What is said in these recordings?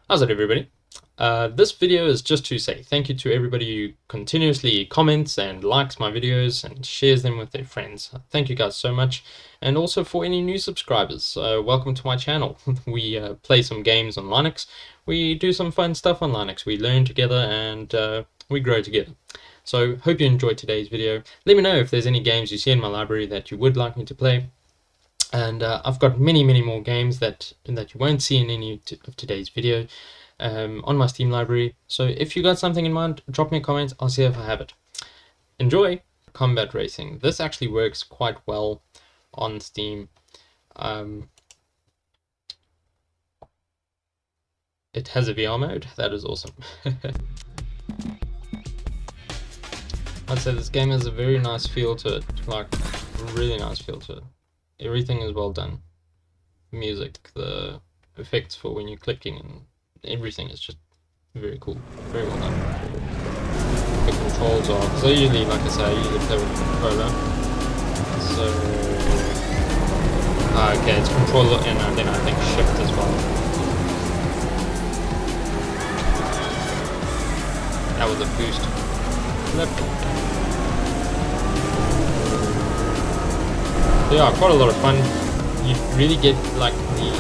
How's it, everybody? This video is just to say thank you to everybody who continuously comments and likes my videos and shares them with their friends. Thank you guys so much. And also for any new subscribers, welcome to my channel. We play some games on Linux. We do some fun stuff on Linux. We learn together and we grow together. So hope you enjoyed today's video. Let me know if there's any games you see in my library that you would like me to play. And I've got many more games that you won't see in any of today's video on my Steam library. So if you got something in mind, drop me a comment. I'll see if I have it. Enjoy! Combat racing. This actually works quite well on Steam. It has a VR mode. That is awesome. I'd say this game has a very nice feel to it, like really nice feel to it. Everything is well done. The music, the effects for when you're clicking, and everything is just very cool, very well done. The controls are, because I usually, like I say, I usually play with a controller. So, okay, it's controller and then I think shift as well. That was a boost. Left. Yeah, quite a lot of fun. You really get like the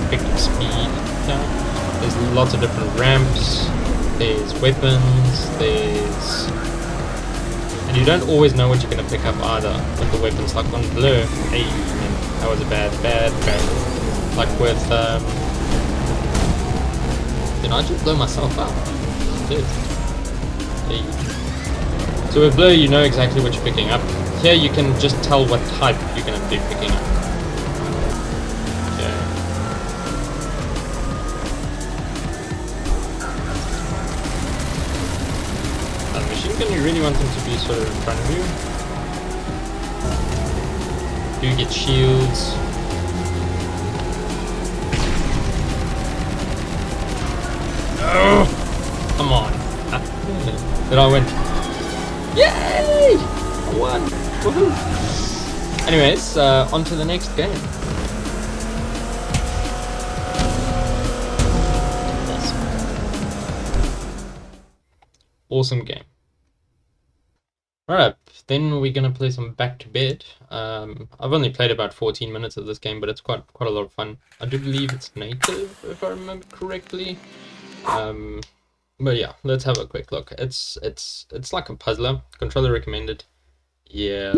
effective speed. Yeah. There's lots of different ramps. There's weapons. And you don't always know what you're gonna pick up either with the weapons. Like on Blur, hey, man, that was a bad. Like with did I just blow myself up? I did. Hey. So with Blur, you know exactly what you're picking up. Here you can just tell what type you're going to be picking up. Okay. The machine gun, you really want them to be sort of in front of you. Do get shields. Oh, come on. Then I went. Yay! I won. Woohoo! Anyways, on to the next game. Awesome game. Alright, then we're gonna play some Back to Bed. I've only played about 14 minutes of this game, but it's quite a lot of fun. I do believe it's native, if I remember correctly. But yeah, let's have a quick look. It's like a puzzler. Controller recommended. Yeah.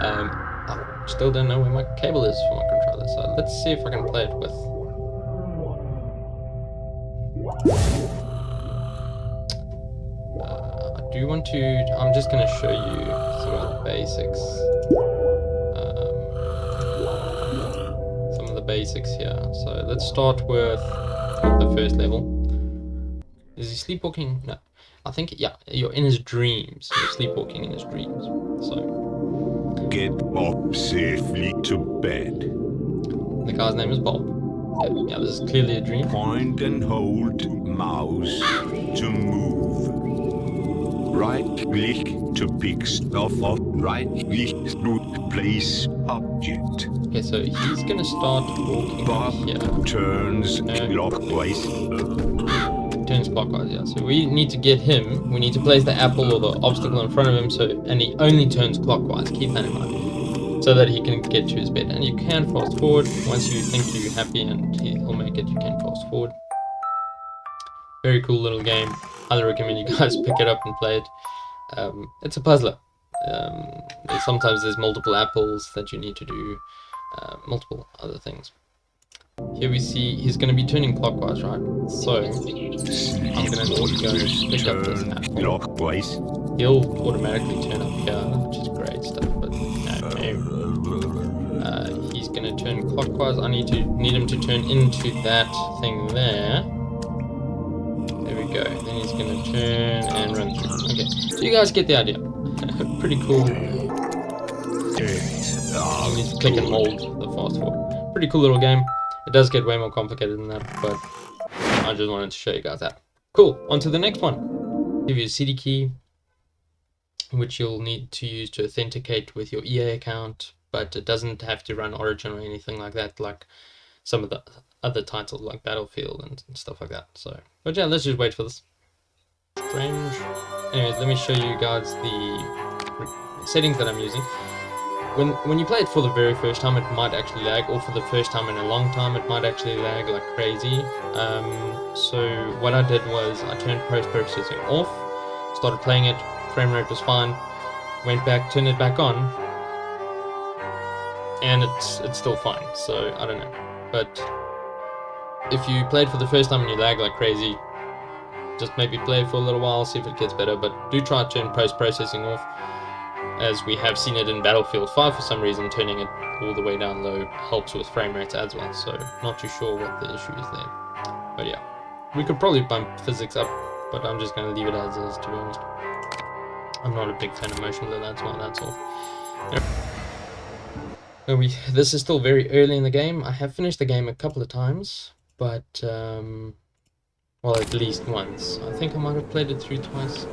I still don't know where my cable is for my controller, so let's see if I can play it with. I do want to. I'm just going to show you some of the basics. Some of the basics here. So let's start with the first level. Is he sleepwalking? No. I think, yeah, you're in his dreams. You're sleepwalking in his dreams. So. Get Bob safely to bed. The guy's name is Bob. Okay, yeah, this is clearly a dream. Find and hold mouse to move. Right click to pick stuff up. Right click to place object. Okay, so he's gonna start walking Bob here. turns clockwise. Turns clockwise, yeah. So we need to get him. We need to place the apple or the obstacle in front of him, and he only turns clockwise. Keep that in mind, so that he can get to his bed. And you can fast forward once you think you're happy, and he'll make it. You can fast forward. Very cool little game. Highly recommend you guys pick it up and play it. It's a puzzler. Sometimes there's multiple apples that you need to do, multiple other things. Here we see he's going to be turning clockwise, right? So I'm going to need to go and pick up this apple. Clockwise. He'll automatically turn up here, which is great stuff. But no, he's going to turn clockwise. I need him to turn into that thing there. There we go. Then he's going to turn and run through. Okay, so you guys get the idea. Pretty cool. You need to click and hold the fast forward. Pretty cool little game. It does get way more complicated than that, but I just wanted to show you guys that. Cool, on to the next one. Give you a CD key, which you'll need to use to authenticate with your EA account, but it doesn't have to run Origin or anything like that. Like some of the other titles like Battlefield and stuff like that. So, but yeah, let's just wait for this. Strange. Anyways, let me show you guys the settings that I'm using. When you play it for the very first time, it might actually lag, or for the first time in a long time, it might actually lag like crazy. So what I did was I turned post-processing off, started playing it, frame rate was fine, went back, turned it back on, and it's still fine. So I don't know, but if you play it for the first time and you lag like crazy, just maybe play it for a little while, see if it gets better. But do try to turn post-processing off, as we have seen it in Battlefield 5 for some reason. Turning it all the way down low helps with frame rates as well, so not too sure what the issue is there. But yeah, we could probably bump physics up, but I'm just going to leave it as is, to be honest. I'm not a big fan of motion blur, that's why, that's all. This is still very early in the game. I have finished the game a couple of times, but well, at least once. I think I might have played it through twice.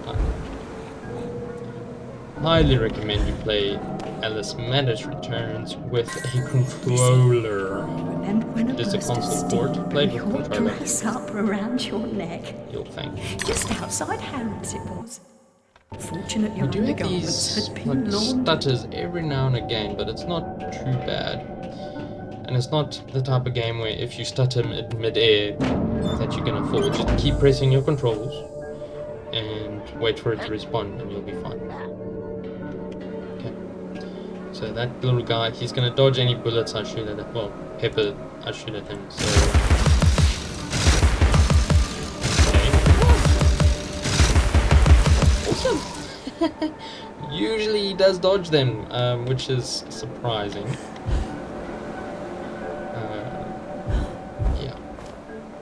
Highly recommend you play Alice Madness Returns with a controller. It is a console port. Played with controller. Dress up around your neck. You'll thank me. Just outside Harrods it was. Fortunate your You do have undergarments these had been like laundered. stutters every now and again, but it's not too bad. And it's not the type of game where if you stutter mid-air that you're gonna fall. Just keep pressing your controls and wait for it to respond, and you'll be fine. Okay. So that little guy, he's gonna dodge any bullets I shoot at him. Well, pepper I shoot at him. So. Okay. Awesome. Usually he does dodge them, which is surprising. Yeah,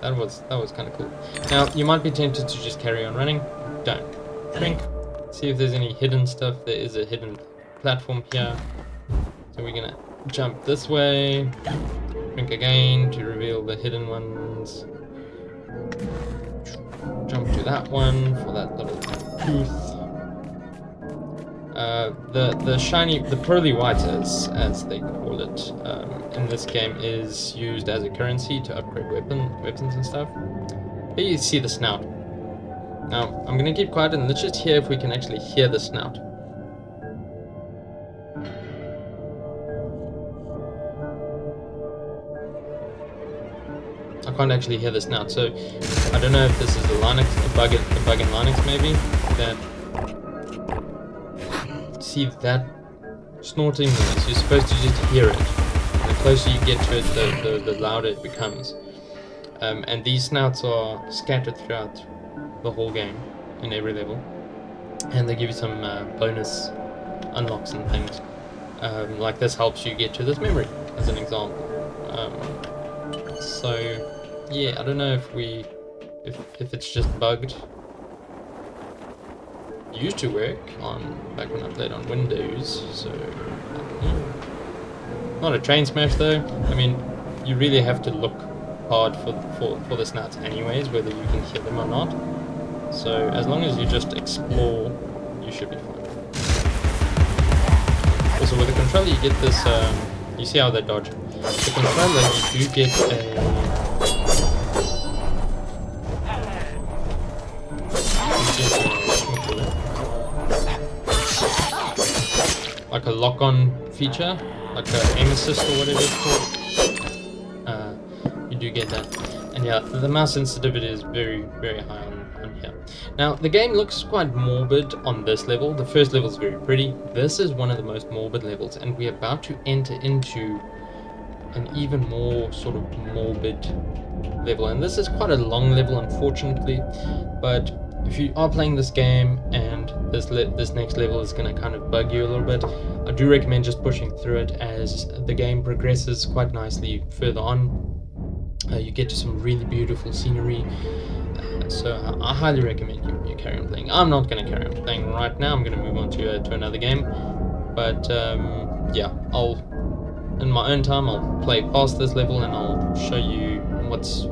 that was kind of cool. Now you might be tempted to just carry on running. Don't. Shrink. See if there's any hidden stuff. There is a hidden platform here, so we're gonna jump this way. Shrink again to reveal the hidden ones. Jump to that one for that little tooth. The shiny, the pearly white, as they call it, in this game is used as a currency to upgrade weapons and stuff. Here you see the snout. Now I'm gonna keep quiet and let's just hear if we can actually hear the snout. I can't actually hear the snout, so I don't know if this is a bug in Linux maybe. That see that snorting noise, you're supposed to just hear it. The closer you get to it, the louder it becomes. And these snouts are scattered throughout the whole game, in every level. And they give you some bonus unlocks and things. Like this helps you get to this memory, as an example. So, yeah, I don't know if it's just bugged. Used to work on back when I played on Windows, so I don't know. Not a train smash though. I mean, you really have to look hard for the snouts anyways, whether you can hear them or not. So as long as you just explore, you should be fine. Also with the controller you get this, you see how they dodge. The controller you do get like a lock-on feature, like a aim assist or whatever it's called. You do get that, and yeah, the mouse sensitivity is very, very high on here. Now the game looks quite morbid on this level. The first level is very pretty. This is one of the most morbid levels, and we're about to enter into an even more sort of morbid level. And this is quite a long level, unfortunately, but if you are playing this game and this next level is going to kind of bug you a little bit, I do recommend just pushing through it, as the game progresses quite nicely further on. You get to some really beautiful scenery, so I highly recommend you carry on playing. I'm not going to carry on playing right now. I'm going to move on to another game, but yeah, in my own time I'll play past this level and I'll show you what's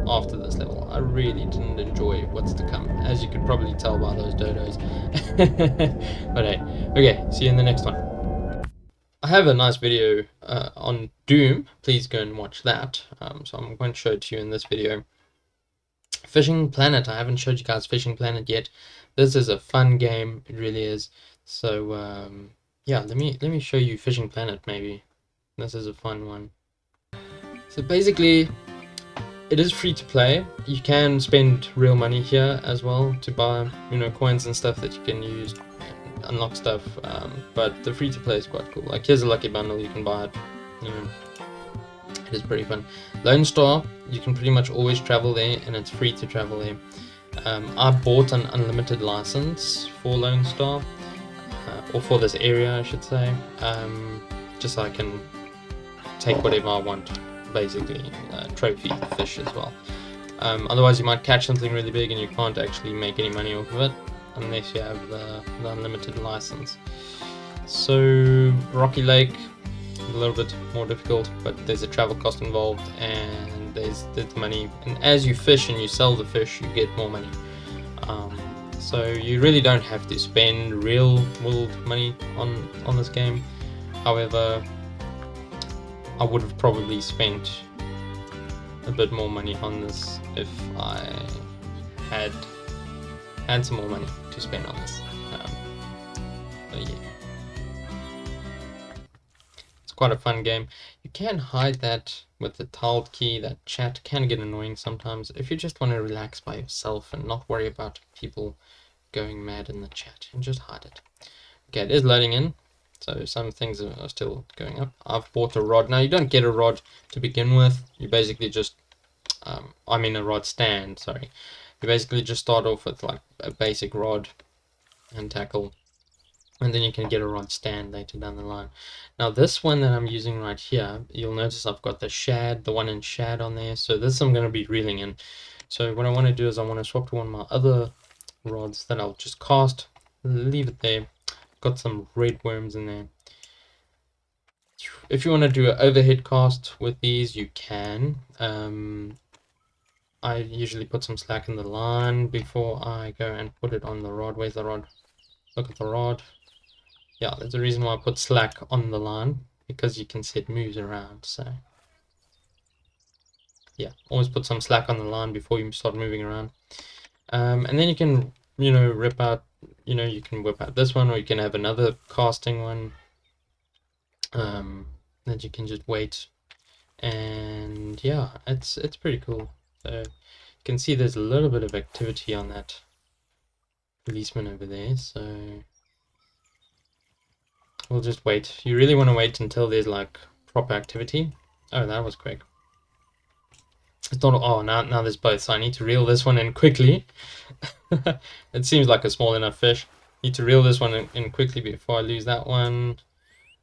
after this level. I really didn't enjoy what's to come, as you could probably tell by those dodos. But hey, okay, see you in the next one. I have a nice video on Doom. Please go and watch that. So I'm going to show it to you in this video. Fishing Planet. I haven't showed you guys Fishing Planet yet. This is a fun game. It really is. So yeah, let me show you Fishing Planet maybe. This is a fun one. So basically, it is free to play. You can spend real money here as well to buy, coins and stuff that you can use and unlock stuff. But the free to play is quite cool. Like here's a lucky bundle, you can buy it. It is pretty fun. Lone Star, you can pretty much always travel there, and it's free to travel there. I bought an unlimited license for Lone Star, or for this area, I should say, just so I can take whatever I want, basically, trophy fish as well. Otherwise you might catch something really big and you can't actually make any money off of it unless you have the unlimited license. So Rocky Lake, a little bit more difficult, but there's a travel cost involved, and there's the money, and as you fish and you sell the fish you get more money. So you really don't have to spend real world money on this game. However, I would have probably spent a bit more money on this if I had some more money to spend on this. But yeah, it's quite a fun game. You can hide that with the tilde key. That chat can get annoying sometimes if you just want to relax by yourself and not worry about people going mad in the chat, and just hide it. Okay, it is loading in. So some things are still going up. I've bought a rod. Now you don't get a rod to begin with. You basically just, I mean a rod stand, sorry. You basically just start off with like a basic rod and tackle. And then you can get a rod stand later down the line. Now this one that I'm using right here, you'll notice I've got the shad, the 1-inch shad on there. So this I'm going to be reeling in. So what I want to do is I want to swap to one of my other rods that I'll just cast, leave it there. Got some red worms in there. If you want to do an overhead cast with these, you can. I usually put some slack in the line before I go and put it on the rod. Where's the rod? Look at the rod. Yeah, there's a reason why I put slack on the line, because you can set moves around. So yeah, always put some slack on the line before you start moving around. And then you can, rip out, you can whip out this one, or you can have another casting one that you can just wait. And yeah, it's pretty cool. So you can see there's a little bit of activity on that policeman over there, so we'll just wait. You really want to wait until there's like proper activity. Oh, that was quick. It's not. Oh, now there's both, so I need to reel this one in quickly. It seems like a small enough fish. Need to reel this one in quickly before I lose that one.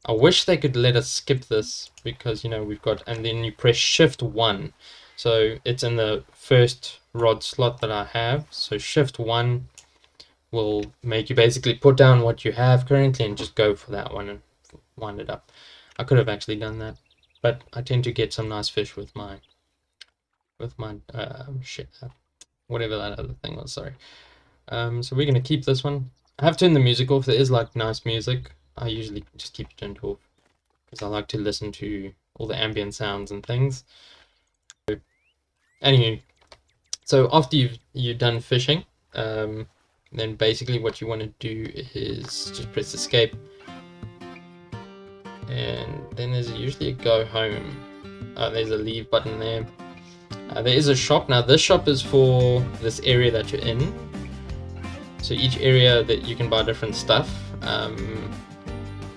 I wish they could let us skip this, because we've got, and then you press shift 1, so it's in the first rod slot that I have. So shift 1 will make you basically put down what you have currently and just go for that one and wind it up. I could have actually done that, but I tend to get some nice fish with my shit, whatever that other thing was, sorry. So we're gonna keep this one. I have turned the music off. There is like nice music. I usually just keep it turned off because I like to listen to all the ambient sounds and things. So, anyway, so after you've done fishing, then basically what you want to do is just press escape, and then there's usually a go home. There's a leave button there. There is a shop. Now this shop is for this area that you're in. So each area that you can buy different stuff.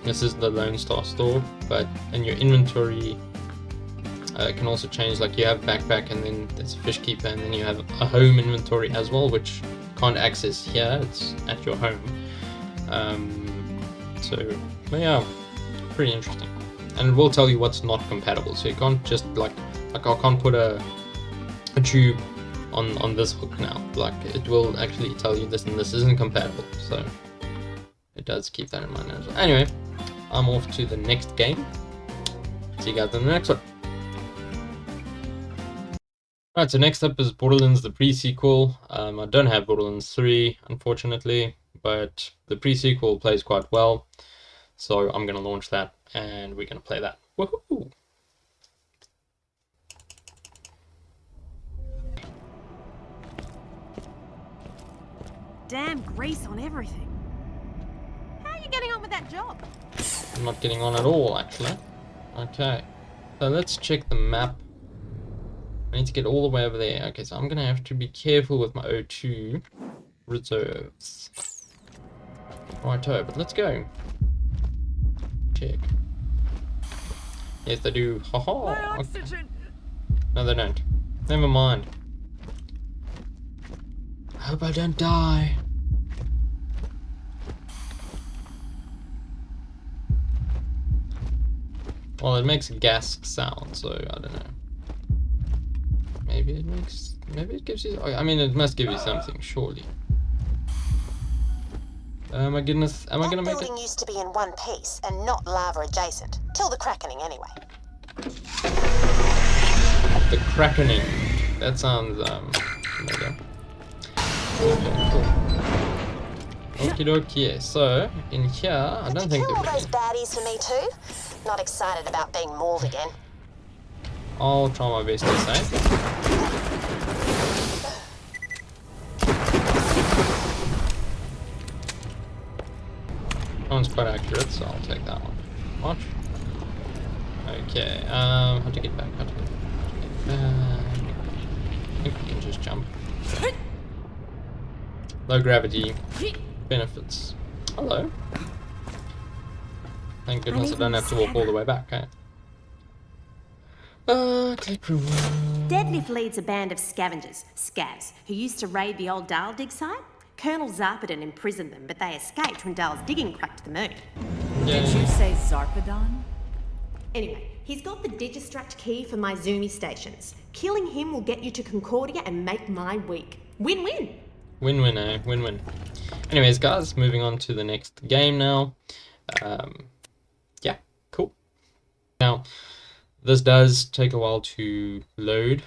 This is the Lone Star store, but in your inventory it can also change. Like you have backpack, and then there's a fish keeper, and then you have a home inventory as well, which can't access here. It's at your home. So yeah, pretty interesting, and it will tell you what's not compatible. So you can't just like I can't put a tube on this hook now. Like it will actually tell you this and this isn't compatible. So it does keep that in mind as well. Anyway, I'm off to the next game. See you guys in the next one. Right, so next up is Borderlands, the pre-sequel. I don't have Borderlands 3, unfortunately, but the pre-sequel plays quite well, so I'm going to launch that and we're gonna play that. Woohoo! Damn grease on everything. How are you getting on with that job? I'm not getting on at all, actually. Okay, so let's check the map. I need to get all the way over there. Okay, so I'm gonna have to be careful with my O2 reserves. Righto, but let's go. Check. Yes, they do. Haha. Okay. No, they don't. Never mind. I hope I don't die. Well, it makes a gas sound, so I don't know. Maybe it gives you. I mean, it must give you something, surely. Oh my goodness, am I gonna make it? That building used to be in one piece and not lava adjacent. Till the crackening, anyway. The crackening. That sounds familiar. Okay, cool. Okie dokie. So in here, I don't think Kill all there those is. baddies for me too. Not excited about being mauled again. I'll try my best to say. That one's quite accurate, so I'll take that one. Watch. Okay, how to get back, how to get back. I think we can just jump. Low gravity benefits. Hello. Thank goodness I don't have to walk all the way back, eh? Click reward. Deadlift leads a band of scavengers, scavs, who used to raid the old Dahl dig site. Colonel Zarpedon imprisoned them, but they escaped when Dahl's digging cracked the moon. Did you say Zarpedon? Anyway, he's got the Digistruct key for my Zoomy stations. Killing him will get you to Concordia and make my week. Win-win! Win-win, eh? Win-win. Anyways, guys, moving on to the next game now. Yeah, cool. Now, this does take a while to load.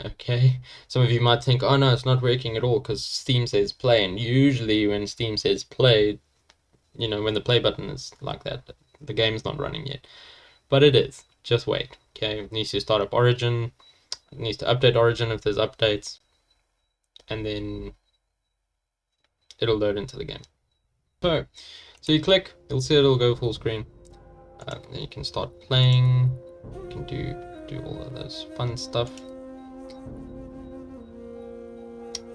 Okay, some of you might think, oh no, it's not working at all because Steam says play, and usually when Steam says play, you know, when the play button is like that, the game's not running yet. But it is. Just wait. Okay, it needs to start up Origin, it needs to update Origin if there's updates, and then it'll load into the game. So you click, you'll see it'll go full screen. Then you can start playing. You can do all of this fun stuff.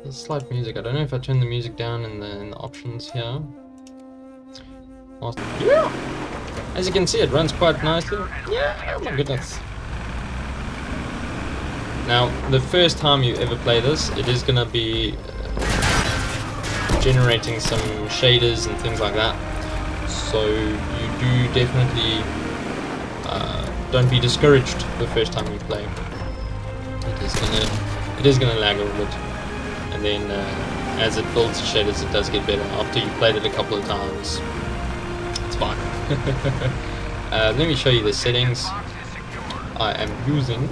There's slight music. I don't know if I turn the music down in the options here. Yeah! As you can see, it runs quite nicely. Yeah, oh my goodness. Now, the first time you ever play this, it is gonna be generating some shaders and things like that. So you do definitely don't be discouraged the first time you play. It is gonna lag a little bit, and then as it builds the shaders, it does get better. After you've played it a couple of times, it's fine. Let me show you the settings I am using.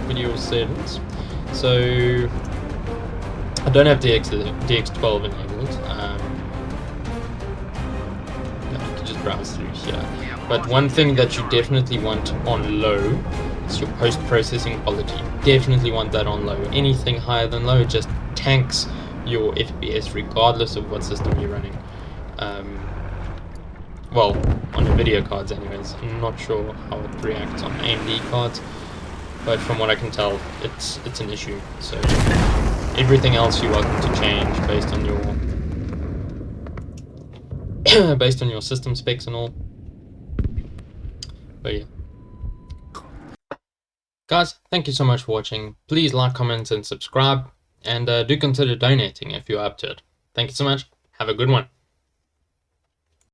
Video settings. So I don't have DX12 enabled. You can just browse through here. But one thing that you definitely want on low is your post-processing quality. Definitely want that on low. Anything higher than low just tanks your FPS regardless of what system you're running. Well, on the video cards anyways. I'm not sure how it reacts on AMD cards, but from what I can tell, it's an issue. So everything else you're welcome to change based on your based on your system specs and all. But yeah. Guys, thank you so much for watching. Please like, comment, and subscribe, and do consider donating if you're up to it. Thank you so much. Have a good one.